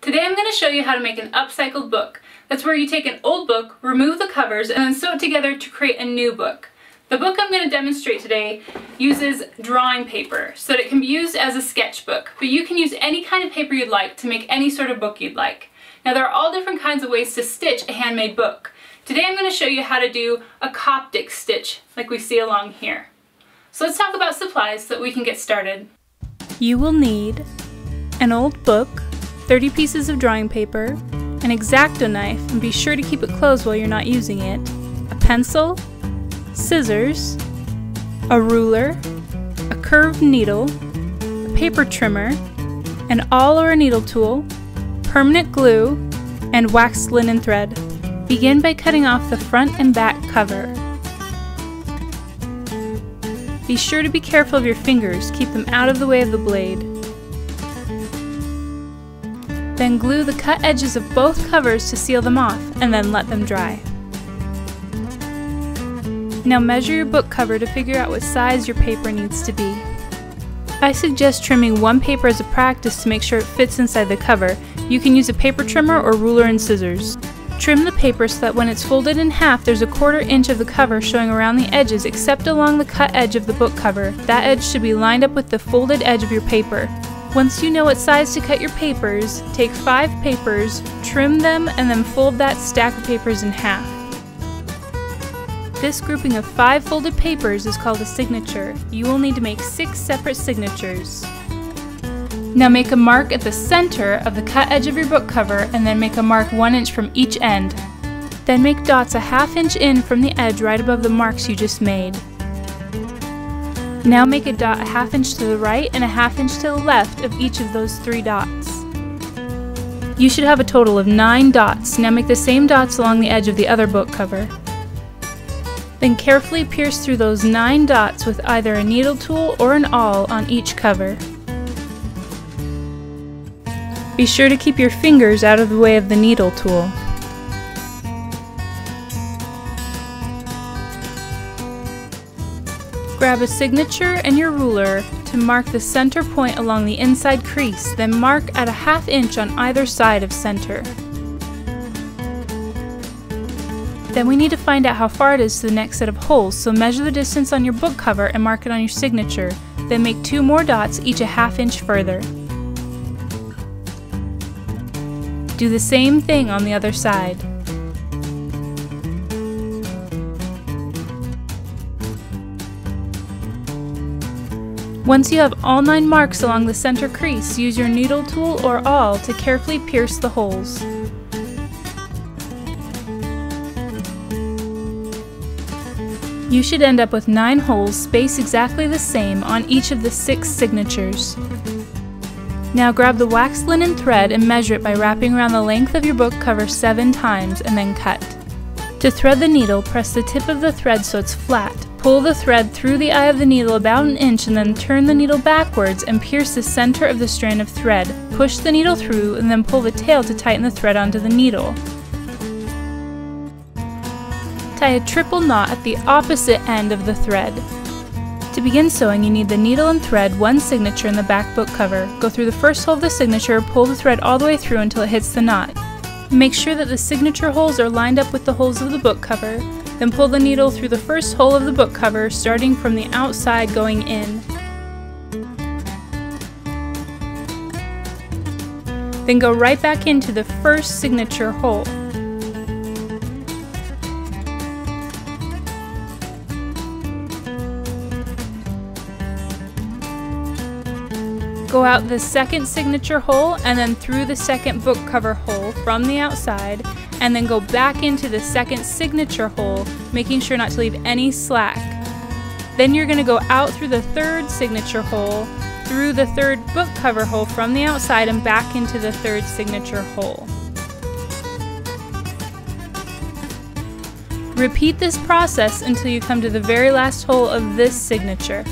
Today I'm going to show you how to make an upcycled book. That's where you take an old book, remove the covers, and then sew it together to create a new book. The book I'm going to demonstrate today uses drawing paper so that it can be used as a sketchbook, but you can use any kind of paper you'd like to make any sort of book you'd like. Now there are all different kinds of ways to stitch a handmade book. Today I'm going to show you how to do a coptic stitch like we see along here. So let's talk about supplies so that we can get started. You will need an old book, 30 pieces of drawing paper, an X-Acto knife, and be sure to keep it closed while you're not using it, a pencil, scissors, a ruler, a curved needle, a paper trimmer, an awl or a needle tool, permanent glue, and waxed linen thread. Begin by cutting off the front and back cover. Be sure to be careful of your fingers, keep them out of the way of the blade. Then glue the cut edges of both covers to seal them off, and then let them dry. Now measure your book cover to figure out what size your paper needs to be. I suggest trimming one paper as a practice to make sure it fits inside the cover. You can use a paper trimmer or ruler and scissors. Trim the paper so that when it's folded in half, there's a 1/4 inch of the cover showing around the edges except along the cut edge of the book cover. That edge should be lined up with the folded edge of your paper. Once you know what size to cut your papers, take 5 papers, trim them, and then fold that stack of papers in half. This grouping of 5 folded papers is called a signature. You will need to make 6 separate signatures. Now make a mark at the center of the cut edge of your book cover and then make a mark 1 inch from each end. Then make dots a 1/2 inch in from the edge right above the marks you just made. Now make a dot a 1/2 inch to the right and a 1/2 inch to the left of each of those 3 dots. You should have a total of 9 dots. Now make the same dots along the edge of the other book cover. Then carefully pierce through those 9 dots with either a needle tool or an awl on each cover. Be sure to keep your fingers out of the way of the needle tool. Grab a signature and your ruler to mark the center point along the inside crease, then mark at a 1/2 inch on either side of center. Then we need to find out how far it is to the next set of holes, so measure the distance on your book cover and mark it on your signature. Then make 2 more dots, each a 1/2 inch further. Do the same thing on the other side. Once you have all 9 marks along the center crease, use your needle tool or awl to carefully pierce the holes. You should end up with 9 holes spaced exactly the same on each of the 6 signatures. Now grab the waxed linen thread and measure it by wrapping around the length of your book cover 7 times and then cut. To thread the needle, press the tip of the thread so it's flat. Pull the thread through the eye of the needle about 1 inch and then turn the needle backwards and pierce the center of the strand of thread. Push the needle through and then pull the tail to tighten the thread onto the needle. Tie a triple knot at the opposite end of the thread. To begin sewing, you need the needle and thread, 1 signature in the back book cover. Go through the first hole of the signature, pull the thread all the way through until it hits the knot. Make sure that the signature holes are lined up with the holes of the book cover. Then pull the needle through the first hole of the book cover, starting from the outside going in. Then go right back into the first signature hole. Go out the second signature hole and then through the second book cover hole from the outside, and then go back into the second signature hole, making sure not to leave any slack. Then you're going to go out through the third signature hole, through the third book cover hole from the outside, and back into the third signature hole. Repeat this process until you come to the very last hole of this signature.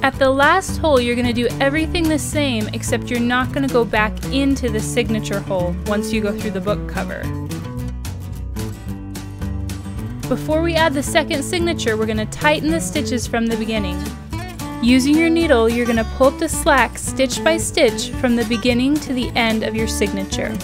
At the last hole, you're going to do everything the same, except you're not going to go back into the signature hole once you go through the book cover. Before we add the second signature, we're going to tighten the stitches from the beginning. Using your needle, you're going to pull up the slack stitch by stitch from the beginning to the end of your signature.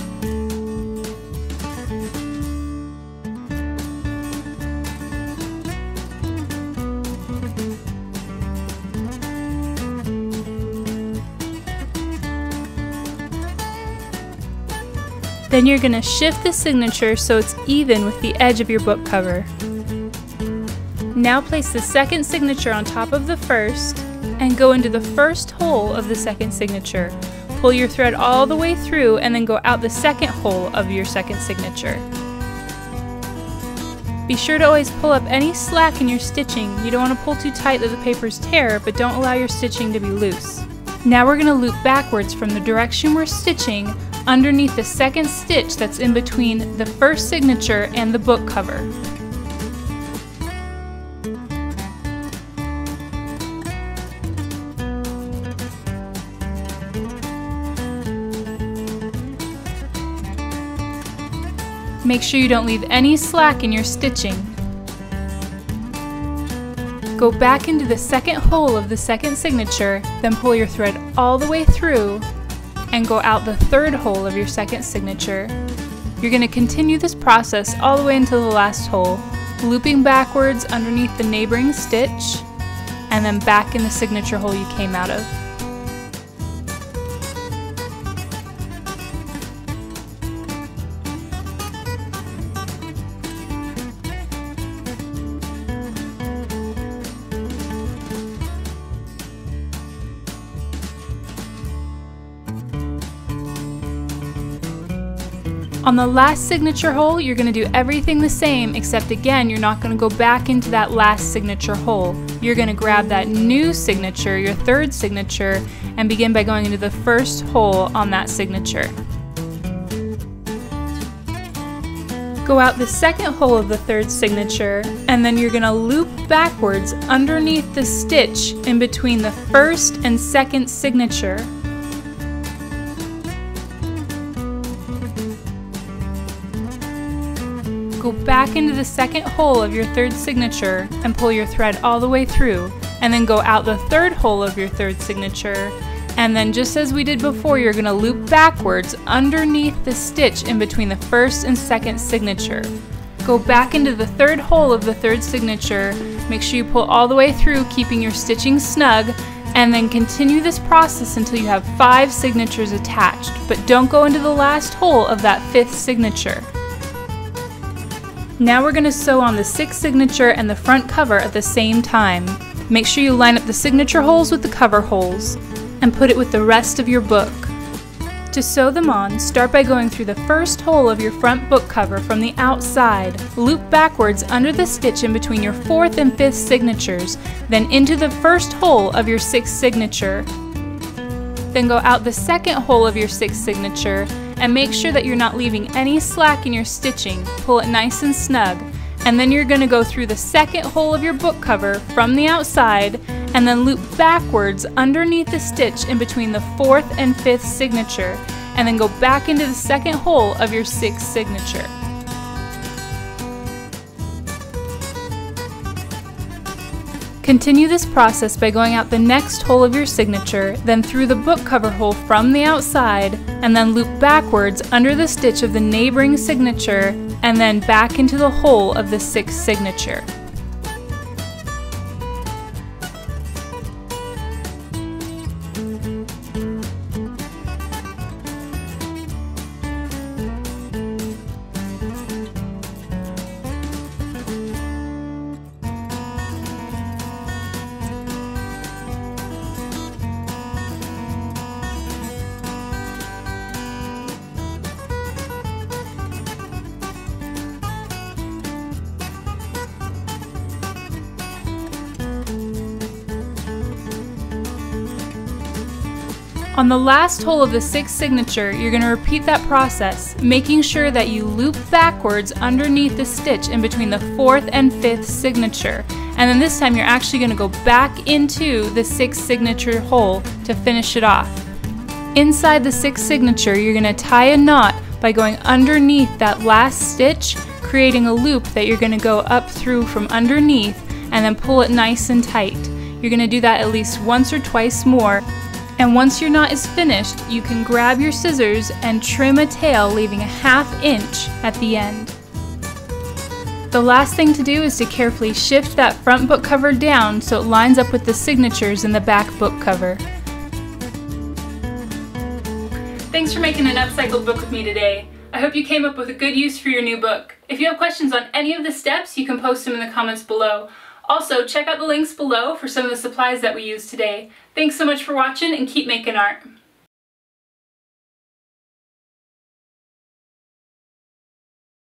Then you're going to shift the signature so it's even with the edge of your book cover. Now place the second signature on top of the first and go into the first hole of the second signature. Pull your thread all the way through and then go out the second hole of your second signature. Be sure to always pull up any slack in your stitching. You don't want to pull too tight that the papers tear, but don't allow your stitching to be loose. Now we're going to loop backwards from the direction we're stitching underneath the second stitch that's in between the first signature and the book cover. Make sure you don't leave any slack in your stitching. Go back into the second hole of the second signature, then pull your thread all the way through and go out the third hole of your second signature. You're going to continue this process all the way until the last hole, looping backwards underneath the neighboring stitch and then back in the signature hole you came out of. On the last signature hole, you're going to do everything the same, except again, you're not going to go back into that last signature hole. You're going to grab that new signature, your third signature, and begin by going into the first hole on that signature. Go out the second hole of the third signature, and then you're going to loop backwards underneath the stitch in between the first and second signature. Go back into the second hole of your third signature and pull your thread all the way through, and then go out the third hole of your third signature, and then just as we did before, you're going to loop backwards underneath the stitch in between the first and second signature. Go back into the third hole of the third signature, make sure you pull all the way through, keeping your stitching snug, and then continue this process until you have 5 signatures attached, but don't go into the last hole of that 5th signature. Now we're going to sew on the 6th signature and the front cover at the same time. Make sure you line up the signature holes with the cover holes and put it with the rest of your book. To sew them on, start by going through the first hole of your front book cover from the outside, loop backwards under the stitch in between your 4th and 5th signatures, then into the first hole of your 6th signature. Then go out the second hole of your 6th signature and make sure that you're not leaving any slack in your stitching. Pull it nice and snug. And then you're going to go through the second hole of your book cover from the outside and then loop backwards underneath the stitch in between the 4th and 5th signature, and then go back into the second hole of your 6th signature. Continue this process by going out the next hole of your signature, then through the book cover hole from the outside, and then loop backwards under the stitch of the neighboring signature, and then back into the hole of the 6th signature. On the last hole of the 6th signature, you're going to repeat that process, making sure that you loop backwards underneath the stitch in between the 4th and 5th signature. And then this time you're actually going to go back into the 6th signature hole to finish it off. Inside the 6th signature, you're going to tie a knot by going underneath that last stitch, creating a loop that you're going to go up through from underneath and then pull it nice and tight. You're going to do that at least once or twice more. And once your knot is finished, you can grab your scissors and trim a tail, leaving a 1/2 inch at the end. The last thing to do is to carefully shift that front book cover down so it lines up with the signatures in the back book cover. Thanks for making an upcycled book with me today. I hope you came up with a good use for your new book. If you have questions on any of the steps, you can post them in the comments below. Also, check out the links below for some of the supplies that we used today. Thanks so much for watching and keep making art.